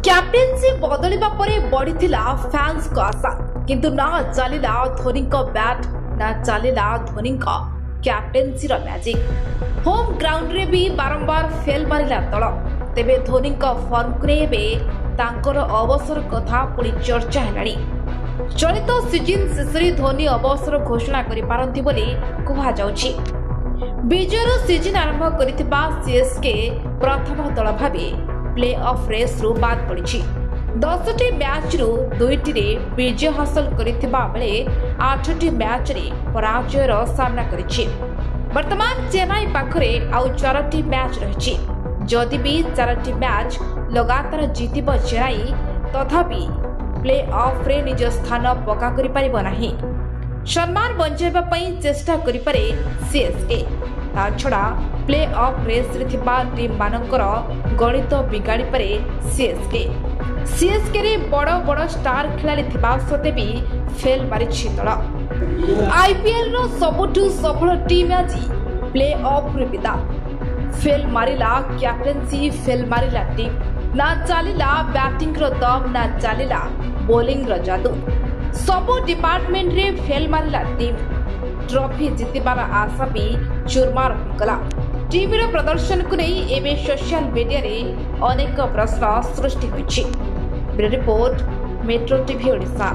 Captaincy बदलिबा परे बढ़िथिला fans को आशा किंतु ना चलिला धोनी को बैट ना चलिला धोनी को कैप्टेन्सी रो मैजिक। होम ग्राउंड रे भी बारंबार फेल मारिला दल तेबे धोनी को फॉर्म को नेबे तांकर अवसर कथा पुणी चर्चा हेलानी। चलित सीजन शेषे धोनी अवसर घोषणा करि पारंती बोली कुहा जाउछि। विजयर सीजन आरंभ करिथिबा सीएसके प्रथम दल भाबे प्ले ऑफ रेस रु बाद पड़ी 10टी मैच रु 2टी रे विजय हासिल करिथिबा बेले 8टी मैच रे पराजयर सामना करिछि। वर्तमान चेन्नई पाखरे आउ 4टी मैच रहिछि। जदि भी 4टी मैच लगातार जीतिब चेन्नई तथापि प्ले ऑफ रे निज स्थान पक्का करि परिबो नाही। सम्मान बंचाइबा पई चेष्टा करि पारे सीएसके। ता छड़ा प्ले ऑफ रेस रे थिबा टीम मानकर गणित बिगाड़ी पारे सीएसके रे बड़ बड़ स्टार खिलाड़ी थिबा सते भी फेल मारिछि दल। आईपीएल रो सबुठु सफल टीम आज प्ले ऑफ रे विदा फेल मारिला कैप्टेंसी फेल मारिला टीम ना चलिला बैटिंग रो दम ना चलिला बॉलिंग रो जादू सबो डिपार्टमेंट रे फेल मारिला टीम। ट्रॉफी जितिबार आशा भी चूरमार होगला। टीवी रो प्रदर्शन को नहीं एबे सोशल मीडिया रे अनेक प्रश्न सृष्टि होइछि। Bureau report metro TV Odisha.